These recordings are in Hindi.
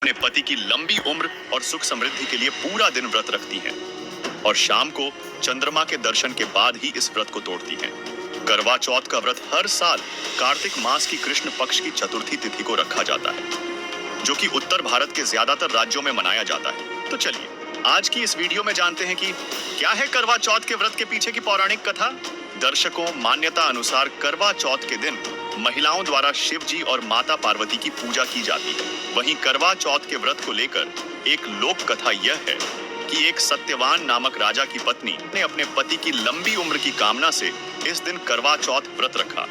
अपने पति की लंबी उम्र और सुख समृद्धि के लिए पूरा दिन व्रत रखती हैं और शाम को चंद्रमा के दर्शन के बाद ही इस व्रत को तोड़ती हैं। करवा चौथ का व्रत हर साल कार्तिक मास की कृष्ण पक्ष की चतुर्थी तिथि को रखा जाता है, जो कि उत्तर भारत के ज्यादातर राज्यों में मनाया जाता है। तो चलिए आज की इस वीडियो में जानते हैं कि क्या है करवा चौथ के व्रत के पीछे की पौराणिक कथा। दर्शकों, मान्यता अनुसार करवा चौथ के दिन महिलाओं द्वारा शिव जी और माता पार्वती की पूजा की जाती है। वहीं करवा चौथ के व्रत को लेकर एक लोक कथा यह है कि एक सत्यवान नामक राजा की पत्नी ने अपने पति की लंबी उम्र की कामना से इस दिन करवा चौथ व्रत रखा,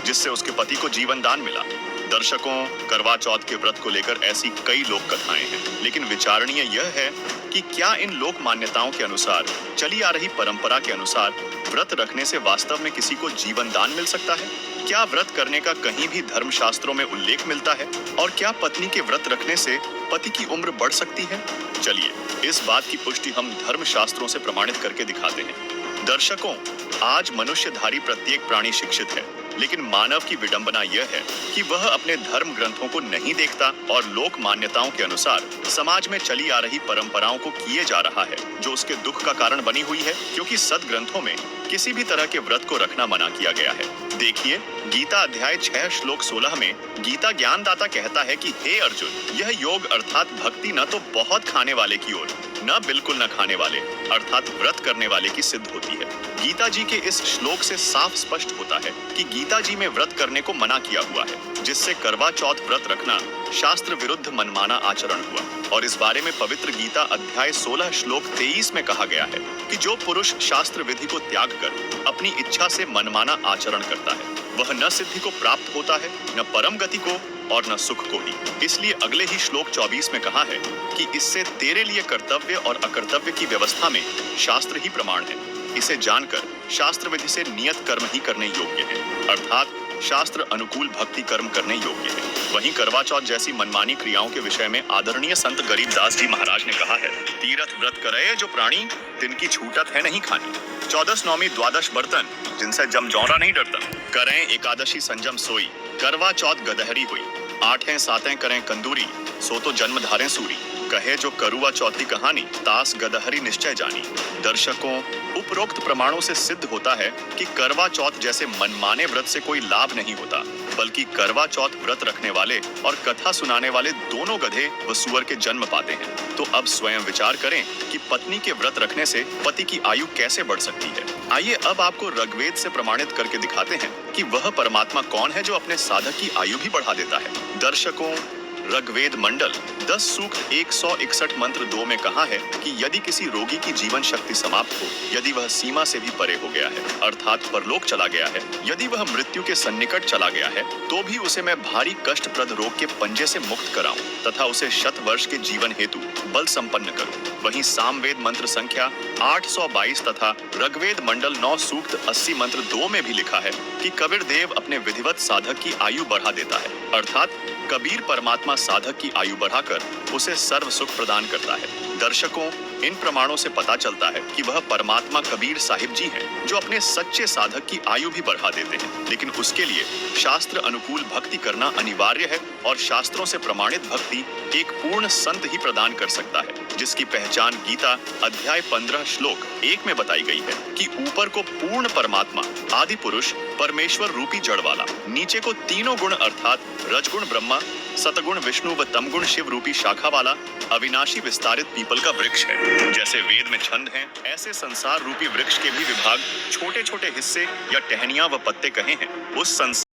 जिससे उसके पति को जीवन दान मिला। दर्शकों, करवा चौथ के व्रत को लेकर ऐसी कई लोक कथाएं हैं, लेकिन विचारणीय यह है कि क्या इन लोक मान्यताओं के अनुसार चली आ रही परंपरा के अनुसार व्रत रखने से वास्तव में किसी को जीवन दान मिल सकता है? क्या व्रत करने का कहीं भी धर्म शास्त्रों में उल्लेख मिलता है? और क्या पत्नी के व्रत रखने से पति की उम्र बढ़ सकती है? चलिए इस बात की पुष्टि हम धर्म शास्त्रों से प्रमाणित करके दिखाते हैं। दर्शकों, आज मनुष्यधारी प्रत्येक प्राणी शिक्षित है, लेकिन मानव की विडंबना यह है कि वह अपने धर्म ग्रंथों को नहीं देखता और लोक मान्यताओं के अनुसार समाज में चली आ रही परंपराओं को किए जा रहा है, जो उसके दुख का कारण बनी हुई है, क्योंकि सदग्रंथों में किसी भी तरह के व्रत को रखना मना किया गया है। देखिए, गीता अध्याय 6 श्लोक 16 में गीता ज्ञानदाता कहता है कि हे अर्जुन, यह योग अर्थात भक्ति न तो बहुत खाने वाले की ओर, न बिल्कुल न खाने वाले अर्थात व्रत करने वाले की सिद्ध होती है। गीता जी के इस श्लोक से साफ स्पष्ट होता है कि गीता जी में व्रत करने को मना किया हुआ है, जिससे करवा चौथ व्रत रखना शास्त्र विरुद्ध मनमाना आचरण हुआ। और इस बारे में पवित्र गीता अध्याय 16 श्लोक 23 में कहा गया है कि जो पुरुष शास्त्र विधि को त्याग कर अपनी इच्छा से मनमाना आचरण करता है, वह न सिद्धि को प्राप्त होता है, न परम गति को और न सुख को ही। इसलिए अगले ही श्लोक 24 में कहा है कि इससे तेरे लिए कर्तव्य और अकर्तव्य की व्यवस्था में शास्त्र ही प्रमाण है। इसे जानकर शास्त्र विधि से नियत कर्म ही करने योग्य है, अर्थात शास्त्र अनुकूल भक्ति कर्म करने योग्य है। वहीं करवा चौथ जैसी मनमानी क्रियाओं के विषय में आदरणीय संत गरीबदास जी महाराज ने कहा है, तीरथ व्रत करे जो प्राणी, तिनकी छूटत है नहीं खानी। 14 नौमी द्वादश बर्तन, जिनसे जम जौरा नहीं डरता। करें एकादशी संजम सोई, करवा चौथ गदहरी हुई। 8 सातें करें कंदूरी, सो तो जन्म धारें सूरी। कहे जो करुआ चौथी कहानी, तास गदहरी निश्चय जानी। दर्शकों, उपरोक्त प्रमाणों से सिद्ध होता है कि करवा चौथ जैसे मनमाने व्रत से कोई लाभ नहीं होता, बल्कि करवा चौथ व्रत रखने वाले और कथा सुनाने वाले दोनों गधे व सुअर के जन्म पाते हैं। तो अब स्वयं विचार करें कि पत्नी के व्रत रखने से पति की आयु कैसे बढ़ सकती है। आइए अब आपको ऋग्वेद से प्रमाणित करके दिखाते हैं कि वह परमात्मा कौन है जो अपने साधक की आयु भी बढ़ा देता है। दर्शकों, ऋग्वेद मंडल 10 सूक्त 161 मंत्र 2 में कहा है कि यदि किसी रोगी की जीवन शक्ति समाप्त हो, यदि वह सीमा से भी परे हो गया है अर्थात परलोक चला गया है, यदि वह मृत्यु के सन्निकट चला गया है, तो भी उसे मैं भारी कष्टप्रद रोग के पंजे से मुक्त कराऊं तथा उसे 100 वर्ष के जीवन हेतु बल संपन्न करूं। वहीं सामवेद मंत्र संख्या 822 तथा ऋग्वेद मंडल 9 सूक्त 80 मंत्र 2 में भी लिखा है कि कबीर देव अपने विधिवत साधक की आयु बढ़ा देता है, अर्थात कबीर परमात्मा साधक की आयु बढ़ाकर उसे सर्व सुख प्रदान करता है। दर्शकों, इन प्रमाणों से पता चलता है कि वह परमात्मा कबीर साहिब जी हैं, जो अपने सच्चे साधक की आयु भी बढ़ा देते हैं, लेकिन उसके लिए शास्त्र अनुकूल भक्ति करना अनिवार्य है और शास्त्रों से प्रमाणित भक्ति एक पूर्ण संत ही प्रदान कर सकता है, जिसकी पहचान गीता अध्याय 15 श्लोक 1 में बताई गई है कि ऊपर को पूर्ण परमात्मा आदि पुरुष परमेश्वर रूपी जड़ वाला, नीचे को तीनों गुण अर्थात रजगुण ब्रह्मा, सतगुण विष्णु व तमगुण शिव रूपी शाखा वाला अविनाशी विस्तारित पीपल का वृक्ष है। जैसे वेद में छंद हैं, ऐसे संसार रूपी वृक्ष के भी विभाग छोटे छोटे हिस्से या टहनियां व पत्ते कहे हैं। उस संसार